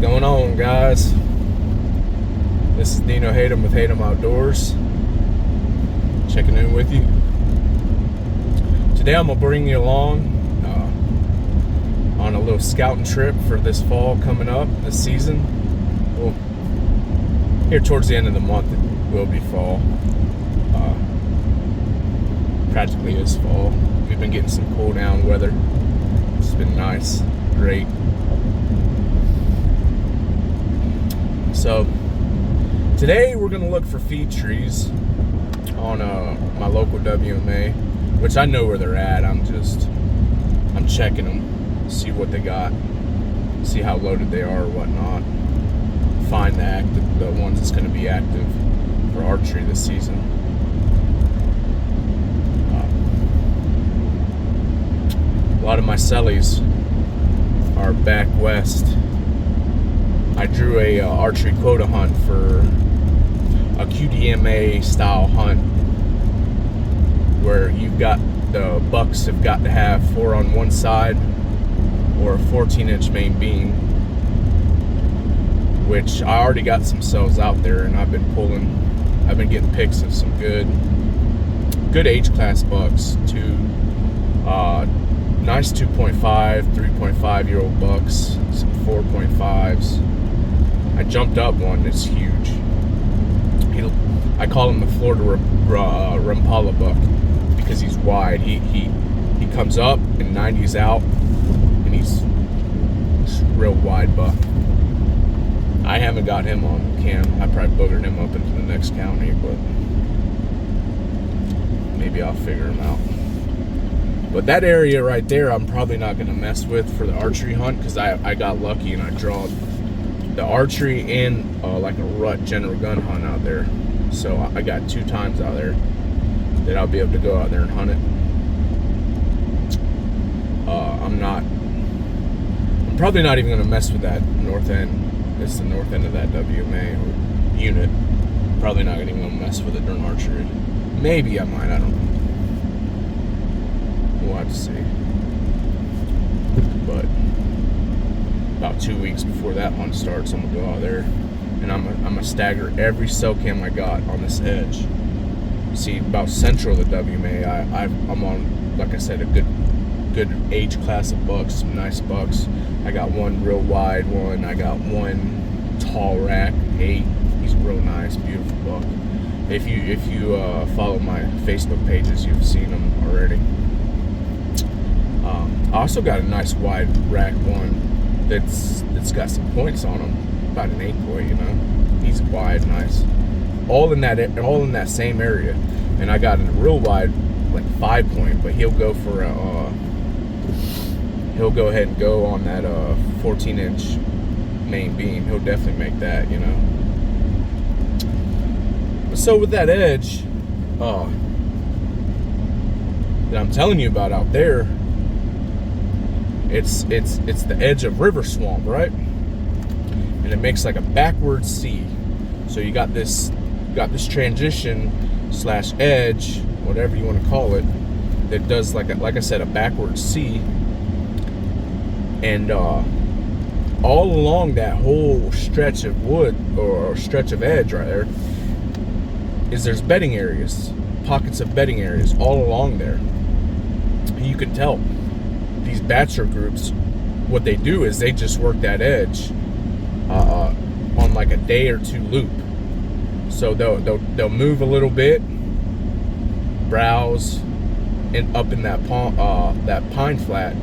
going on, guys? This is Dino Hayden with Hayden Outdoors, checking in with you. Today I'm going to bring you along on a little scouting trip for this fall coming up, this season. Well, here towards the end of the month it will be fall. Practically is fall. We've been getting some cool down weather. It's been nice, great. So today we're gonna look for feed trees on my local WMA, which I know where they're at. I'm checking them, see what they got, see how loaded they are or whatnot. Find the ones that's gonna be active for archery this season. A lot of my sellies are back west. I drew a archery quota hunt for a QDMA style hunt where you've got the bucks have got to have 4 on one side or a 14-inch main beam, which I already got some cells out there, and I've been getting pics of some good age class bucks, nice 2.5, 3.5 year old bucks, some 4.5s. I jumped up one that's huge. I call him the Florida Rampala buck because he's wide. He comes up and 90's out, and he's a real wide buck. I haven't got him on cam. I probably boogered him up into the next county, but maybe I'll figure him out. But that area right there, I'm probably not going to mess with for the archery hunt because I got lucky and I draw the archery and like a rut general gun hunt out there. So I got 2 times out there that I'll be able to go out there and hunt it. I'm probably not even going to mess with that north end. It's the north end of that WMA or unit. Probably not even going to mess with it during archery. Maybe I might, I don't know. We'll have to see. But about 2 weeks before that hunt starts, I'm gonna go out there and I'm gonna stagger every cell cam I got on this edge. See, about central of the WMA, I'm on, like I said, a good age class of bucks, some nice bucks. I got one real wide one. I got one tall rack, 8. He's real nice, beautiful buck. If you follow my Facebook pages, you've seen him already. I also got a nice wide rack one that's got some points on him, about an 8 point, you know. He's wide, nice, all in that same area. And I got a real wide, like 5 point, but he'll go ahead and go on that 14-inch main beam. He'll definitely make that, you know. So with that edge that I'm telling you about out there, it's the edge of River Swamp, right? And it makes like a backward C. So you got this transition / edge, whatever you want to call it, that does like I said, a backward C. And all along that whole stretch of wood or stretch of edge right there there's bedding areas, pockets of bedding areas all along there. And you can tell these bachelor groups, what they do is they just work that edge on like a day or 2 loop. So they'll move a little bit, browse, and up in that pine flat,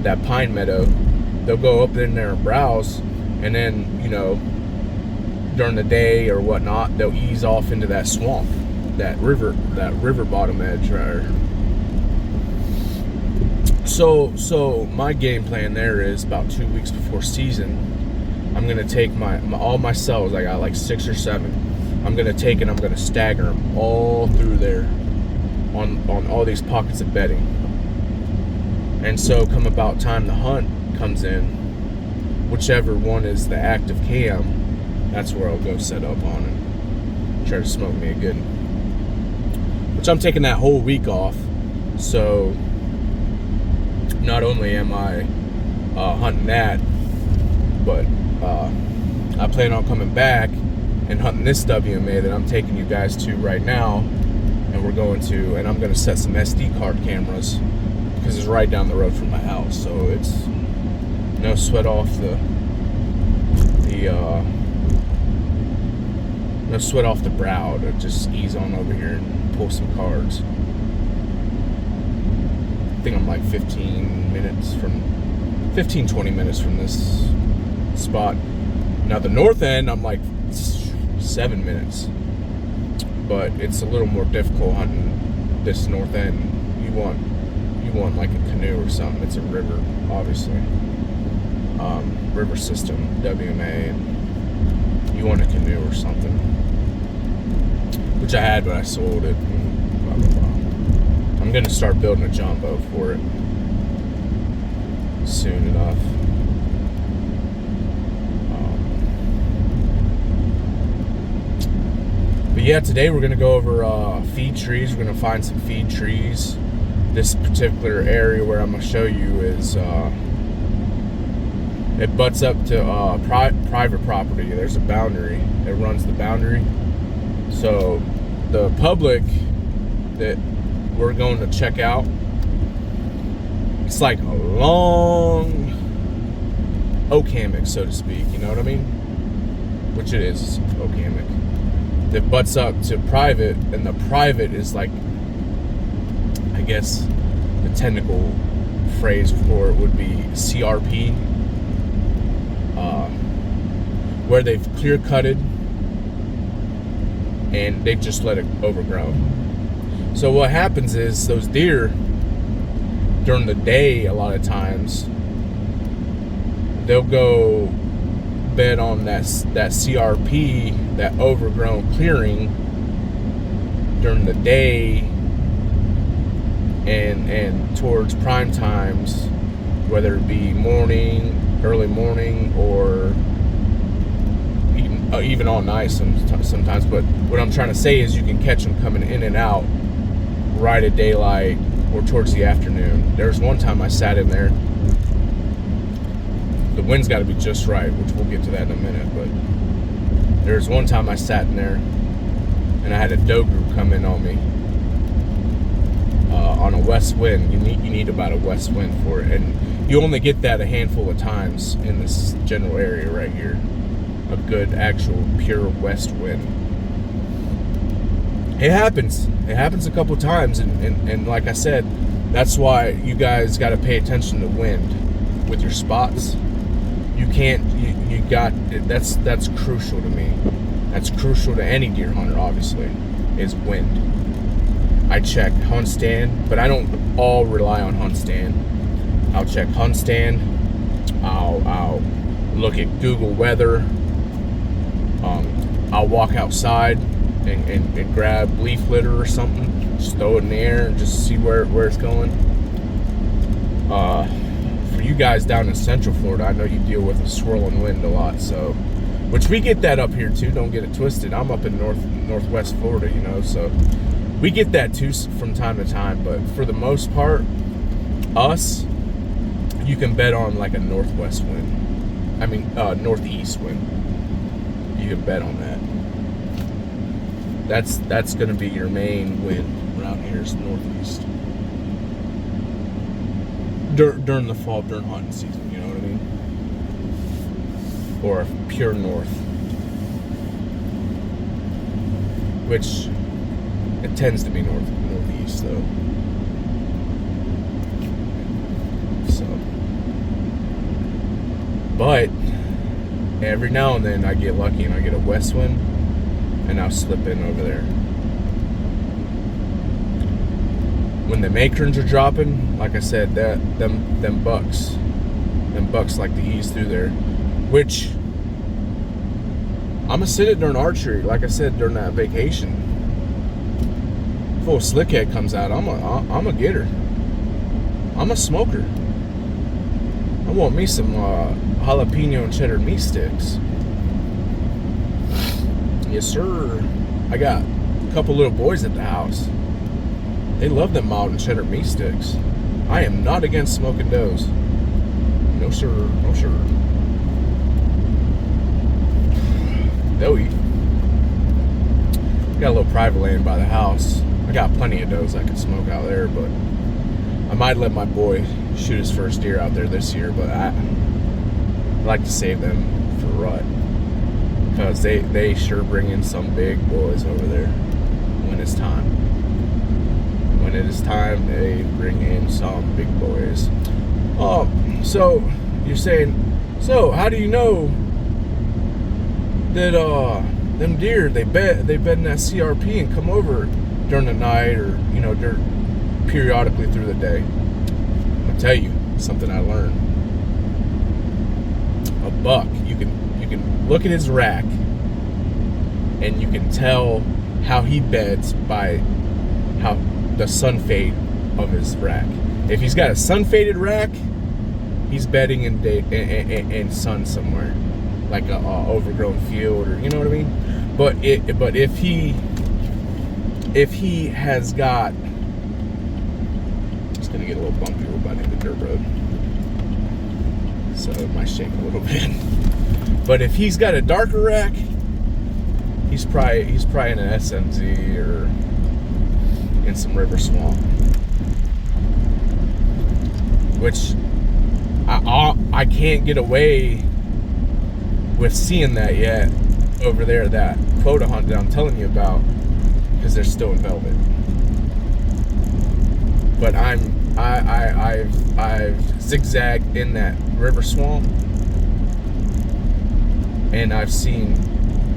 that pine meadow, they'll go up in there and browse, and then, you know, during the day or whatnot, they'll ease off into that swamp, that river bottom edge right there. So my game plan there is about 2 weeks before season, I'm gonna take all my cells. I got like 6 or 7. I'm gonna take and I'm gonna stagger them all through there on all these pockets of bedding. And so come about time the hunt comes in, whichever one is the active cam, that's where I'll go set up on and try to smoke me a good one. Which I'm taking that whole week off, so not only am I hunting that, But I plan on coming back and hunting this WMA that I'm taking you guys to right now, and I'm going to set some SD card cameras because it's right down the road from my house, so it's no sweat off no sweat off the brow to just ease on over here and pull some cards. I think I'm like 20 minutes from this spot. Now the north end, I'm like 7 minutes, but it's a little more difficult hunting this north end. You want like a canoe or something. It's a river, obviously, river system, WMA, and you want a canoe or something, which I had, but I sold it. And blah, blah, blah. I'm gonna start building a jumbo for it soon enough. But yeah, today we're gonna go over feed trees. We're gonna find some feed trees. This particular area where I'm gonna show you is it butts up to private property. There's a boundary. It runs the boundary. So the public that we're going to check out, it's like a long oak hammock, so to speak. You know what I mean? Which it is, oak hammock. That butts up to private, and the private is like, I guess the technical phrase for it would be CRP, where they've clear cutted and they've just let it overgrow. So what happens is those deer during the day, a lot of times they'll go bed on that CRP, that overgrown clearing during the day and towards prime times, whether it be morning, early morning, or even all night sometimes. But what I'm trying to say is you can catch them coming in and out right at daylight or towards the afternoon. There's one time I sat in there. The wind's got to be just right, which we'll get to that in a minute. But there's one time I sat in there and I had a doe group come in on me on a west wind. You need about a west wind for it, and you only get that a handful of times in this general area right here. A good actual pure west wind. It happens a couple times, and like I said, that's why you guys got to pay attention to wind with your spots. You can't, you got, that's crucial to me. That's crucial to any deer hunter, obviously, is wind. I check hunt stand, but I don't all rely on hunt stand. I'll check hunt stand. I'll look at Google weather. I'll walk outside and grab leaf litter or something, just throw it in the air and just see where it's going. For you guys down in Central Florida, I know you deal with a swirling wind a lot, so, which we get that up here too, don't get it twisted. I'm up in northwest Florida, you know, so we get that too from time to time, but for the most part, you can bet on like a northwest wind. I mean, northeast wind. You can bet on that. That's going to be your main wind around here is northeast. During the fall, during hunting season, you know what I mean? Or pure north. Which, it tends to be northeast though. So, but every now and then I get lucky and I get a west wind and I'll slip in over there. When the makerns are dropping, like I said, them bucks like to ease through there, which I'm gonna sit it during archery. Like I said, during that vacation, full slickhead comes out, I'm a getter. I'm a smoker. I want me some jalapeno and cheddar meat sticks. Yes, sir. I got a couple little boys at the house. They love them mild and cheddar meat sticks. I am not against smoking does. No, sir. No, sir. they'll eat. Got a little private land by the house. I got plenty of does I could smoke out there, but I might let my boy shoot his first deer out there this year, but I like to save them for rut, because they sure bring in some big boys over there when it's time. When it is time, they bring in some big boys. So you're saying, so how do you know that them deer they bed in that CRP and come over during the night, or periodically through the day? I'm gonna tell you something I learned. A buck, you can look at his rack and you can tell how he beds by how the sun fade of his rack. If he's got a sun faded rack, he's bedding in sun somewhere, like a overgrown field, or you know what I mean. But if he has got, it's gonna get a little bumpy. We're about to hit the dirt road, so it might shake a little bit. But if he's got a darker rack, he's probably in an SMZ or in some river swamp, which I can't get away with seeing that yet over there, that quota hunt that I'm telling you about, because they're still in velvet. But I've zigzagged in that river swamp, and I've seen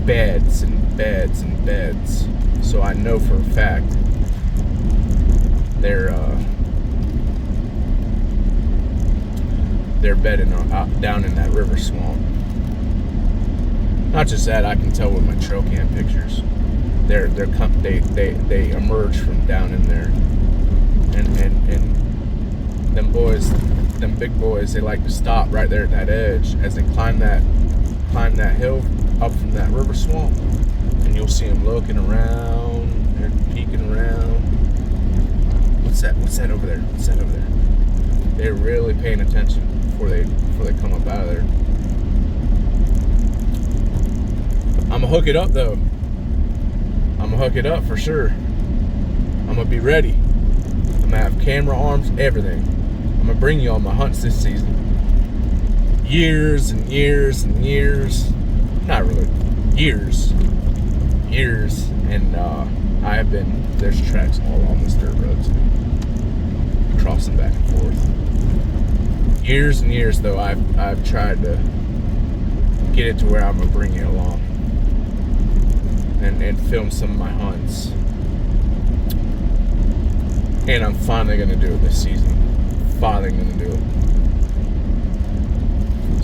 beds and beds and beds, so I know for a fact they're bedding down in that river swamp. Not just that, I can tell with my trail cam pictures. They emerge from down in there, and them big boys, they like to stop right there at that edge as they climb that hill up from that river swamp, and you'll see them looking around, they're peeking around. What's that over there? What's that over there? They're really paying attention before they come up out of there. I'm gonna hook it up though. I'm gonna hook it up for sure. I'm gonna be ready. I'm gonna have camera arms, everything. I'm gonna bring you on my hunts this season. Years and years and years. Not really. Years. And there's tracks all along this dirt road too. Crossing back and forth. Years and years though, I've tried to get it to where I'm gonna bring you along and film some of my hunts. And I'm finally gonna do it this season. Finally gonna do it.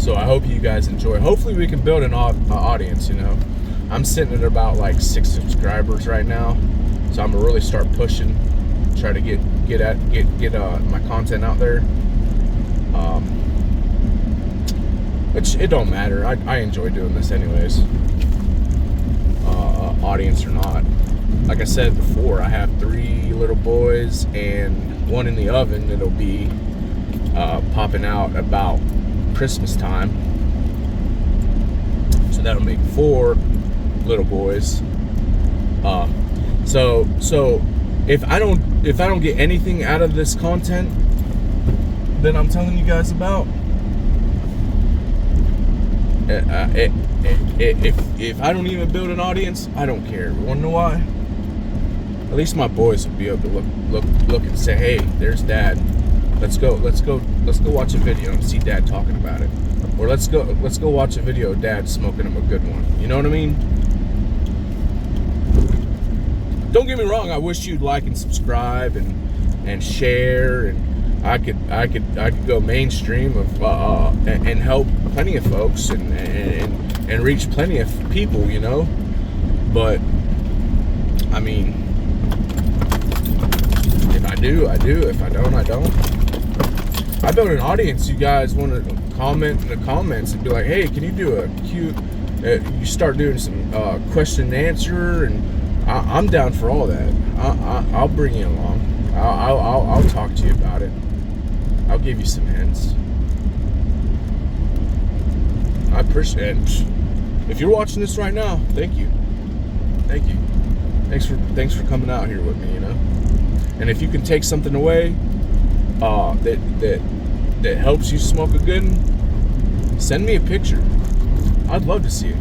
So I hope you guys enjoy. Hopefully we can build an audience, I'm sitting at about like 6 subscribers right now. So I'm gonna really start pushing, try to get my content out there. Which it don't matter. I enjoy doing this anyways. Audience or not. Like I said before, I have 3 little boys and 1 in the oven that'll be popping out about Christmas time. So that'll make 4 little boys. So if I don't get anything out of this content that I'm telling you guys about, if I don't even build an audience, I don't care. You wanna know why? At least my boys will be able to look and say, hey, there's Dad. Let's go watch a video and see Dad talking about it. Or let's go watch a video of Dad smoking him a good one. You know what I mean? Don't get me wrong, I wish you'd like and subscribe and share, and I could go mainstream of and help plenty of folks and reach plenty of people, But I mean, if I do, I do. If I don't, I don't. I built an audience. You guys want to comment in the comments and be like, hey, can you do a cute? You start doing some question and answer, and I'm down for all that. I'll bring you along. I'll talk to you about it. I'll give you some hints. I appreciate it. If you're watching this right now, thank you. Thank you. Thanks for coming out here with me, you know. And if you can take something away that helps you smoke a good one, send me a picture. I'd love to see it.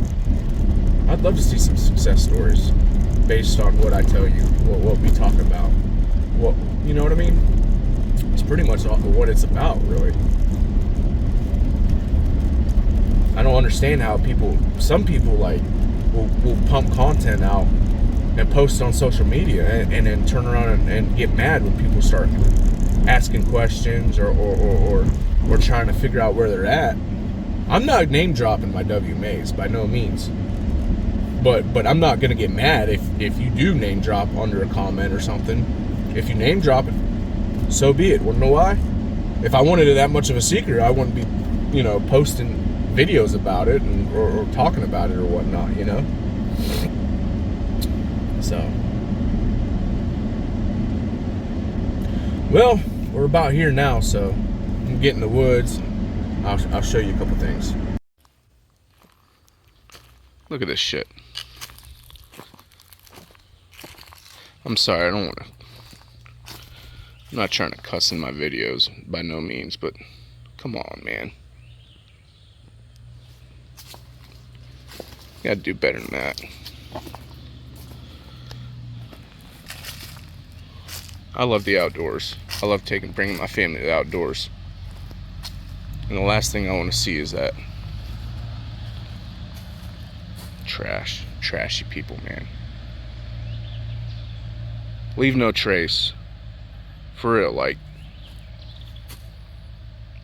I'd love to see some success stories based on what I tell you, what we talk about. What, you know what I mean? It's pretty much what it's about, really. I don't understand how some people like will pump content out and post it on social media and then turn around and get mad when people start asking questions or trying to figure out where they're at. I'm not name dropping my WMAs by no means, but I'm not gonna get mad if you do name drop under a comment or something. If you name drop it, so be it. Wanna know why? If I wanted it that much of a secret, I wouldn't be, posting videos about it or talking about it or whatnot, you know. So, well, we're about here now, so I'm getting in the woods. I'll show you a couple things. Look at this shit. I'm sorry, I'm not trying to cuss in my videos by no means, but come on, man. You gotta do better than that. I love the outdoors. I love bringing my family to the outdoors. And the last thing I want to see is that trashy people, man. Leave no trace. For real, like,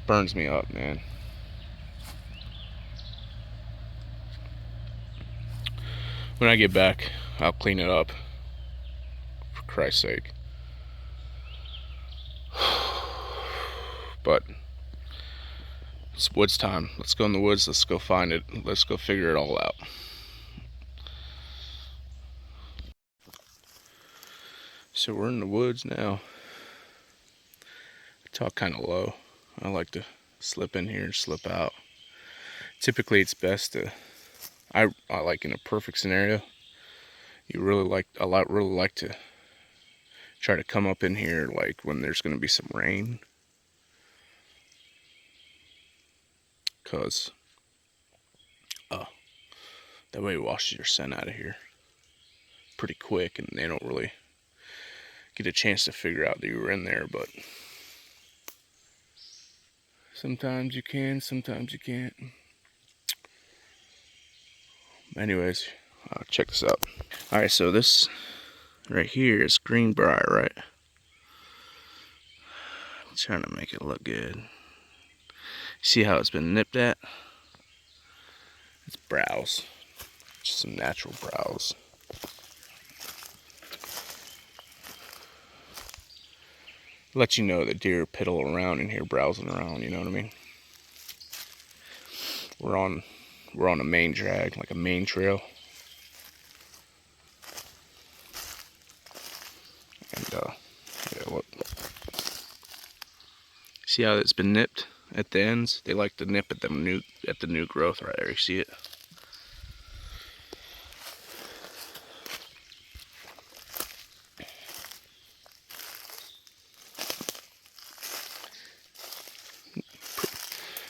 burns me up, man. When I get back, I'll clean it up. For Christ's sake. But it's woods time. Let's go in the woods. Let's go find it. Let's go figure it all out. So we're in the woods now. I talk kind of low. I like to slip in here and slip out. Typically, it's best to. I like in a perfect scenario. I really like to try to come up in here like when there's going to be some rain. Because that way it washes your scent out of here pretty quick, and they don't really get a chance to figure out that you were in there. But sometimes you can, sometimes you can't. Anyways, check this out. Alright, so this right here is greenbrier, right? I'm trying to make it look good. See how it's been nipped at? It's browse. Just some natural browse. Let you know that deer piddle around in here, browsing around, you know what I mean? We're on a main drag, like a main trail. And yeah, look. See how it's been nipped at the ends? They like to nip at the new growth right there. You see it?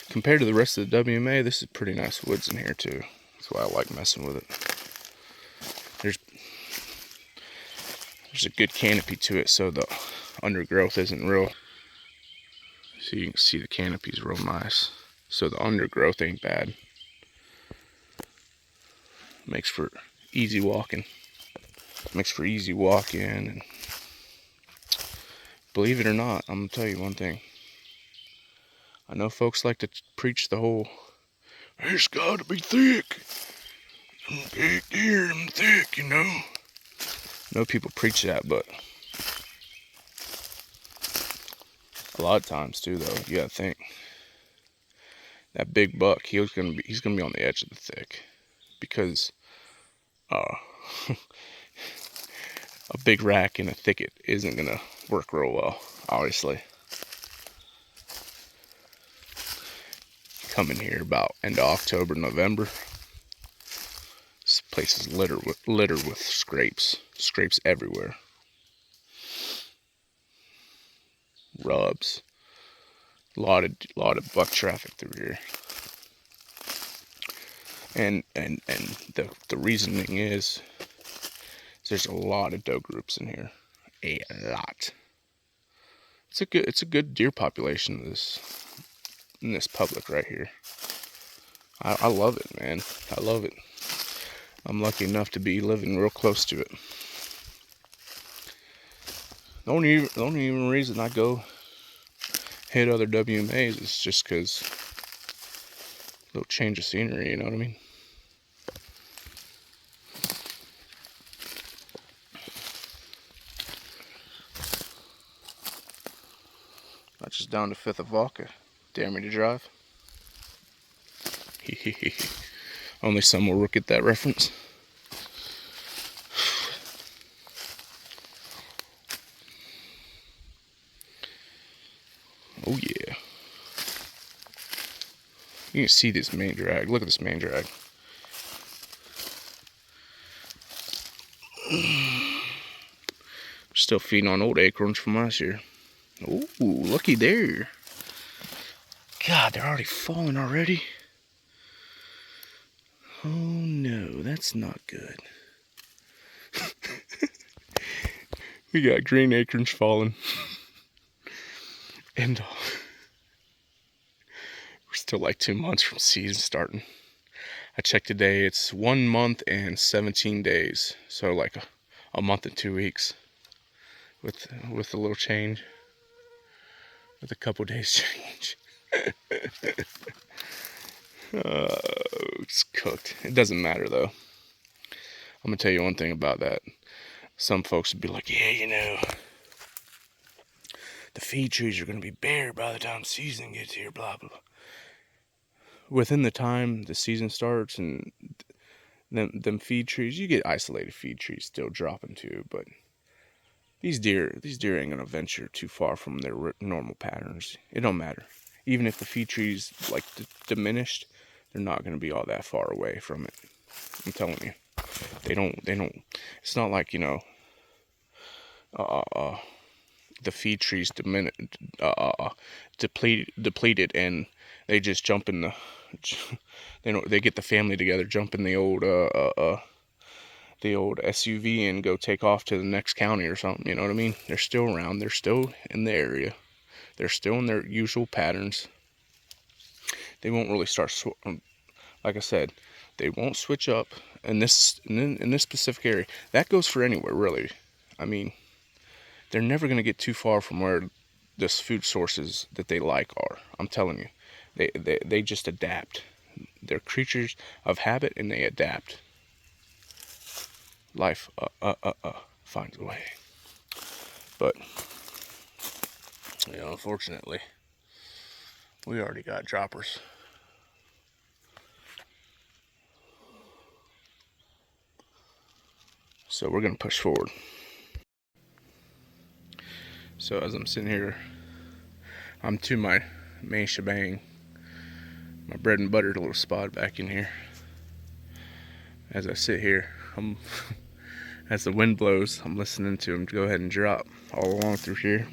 Compared to the rest of the WMA, this is pretty nice woods in here too. That's why I like messing with it. There's a good canopy to it, so the undergrowth isn't real. So you can see the canopy's real nice. So the undergrowth ain't bad. Makes for easy walking. And believe it or not, I'm gonna tell you one thing. I know folks like to preach the whole, it's gotta be thick. Big deer and thick, you know. I know people preach that, but a lot of times too, though, you gotta think that big buck, he's gonna be on the edge of the thick, because a big rack in a thicket isn't gonna work real well, obviously. Come in here about end of October, November, place is littered with scrapes everywhere. Rubs. A lot of buck traffic through here. And the reasoning is there's a lot of doe groups in here. A lot. It's a good deer population in this public right here. I love it, man. I love it. I'm lucky enough to be living real close to it. The only reason I go hit other WMAs is just because a little change of scenery, you know what I mean? Not just down to 5th of vodka. Dare me to drive? Only some will get that reference. Oh yeah. You can see this main drag. Look at this main drag. Still feeding on old acorns from last year. Ooh, looky there. God, they're already falling already. Oh no, that's not good. We got green acorns falling. And we're still like 2 months from season starting. I checked today, it's 1 month and 17 days. So like a month and 2 weeks with a little change. With a couple days change. It's cooked. It doesn't matter though. I'm gonna tell you one thing about that. Some folks would be like, yeah, you know, the feed trees are gonna be bare by the time season gets here, blah blah blah. Within the time the season starts and them feed trees, you get isolated feed trees still dropping too, but these deer ain't gonna venture too far from their normal patterns. It don't matter. Even if the feed trees like diminished, they're not gonna be all that far away from it. I'm telling you, they don't. It's not like, you know, the feed trees depleted and they just jump in the. They get the family together, jump in the old SUV and go take off to the next county or something. You know what I mean? They're still around. They're still in the area. They're still in their usual patterns. They won't really start, like I said, they won't switch up in this specific area. That goes for anywhere, really. I mean, they're never going to get too far from where this food sources that they like are. I'm telling you, they just adapt. They're creatures of habit and they adapt. Life finds a way. But, you know, unfortunately, we already got droppers. So we're gonna push forward. So as I'm sitting here, I'm to my main shebang, my bread and butter little spot back in here. As I sit here, as the wind blows, I'm listening to them go ahead and drop all along through here.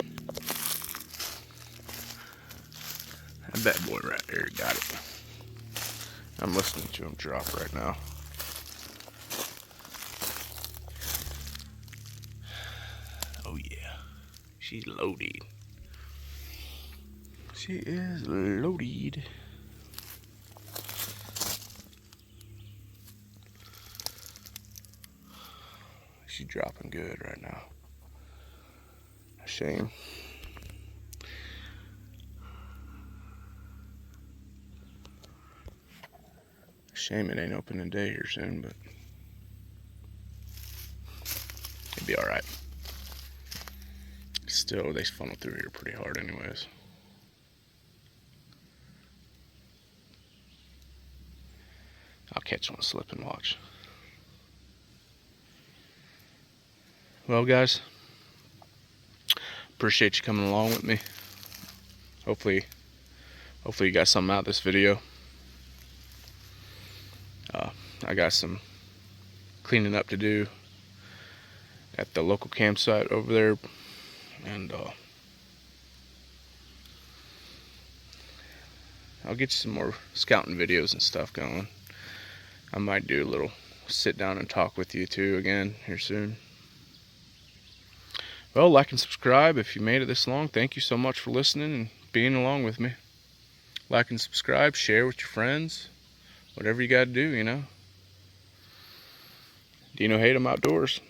That bad boy right there got it. I'm listening to him drop right now. Oh yeah, she's loaded. She is loaded. She's dropping good right now. A shame. Shame it ain't opening day here soon, but it'd be alright. Still, they funnel through here pretty hard anyways. I'll catch one slip and watch. Well, guys, appreciate you coming along with me. Hopefully you got something out of this video. I got some cleaning up to do at the local campsite over there, and I'll get you some more scouting videos and stuff going. I might do a little sit down and talk with you too again here soon. Well, like and subscribe if you made it this long. Thank you so much for listening and being along with me. Like and subscribe, share with your friends, whatever you got to do, you know. Dino Haytem Outdoors.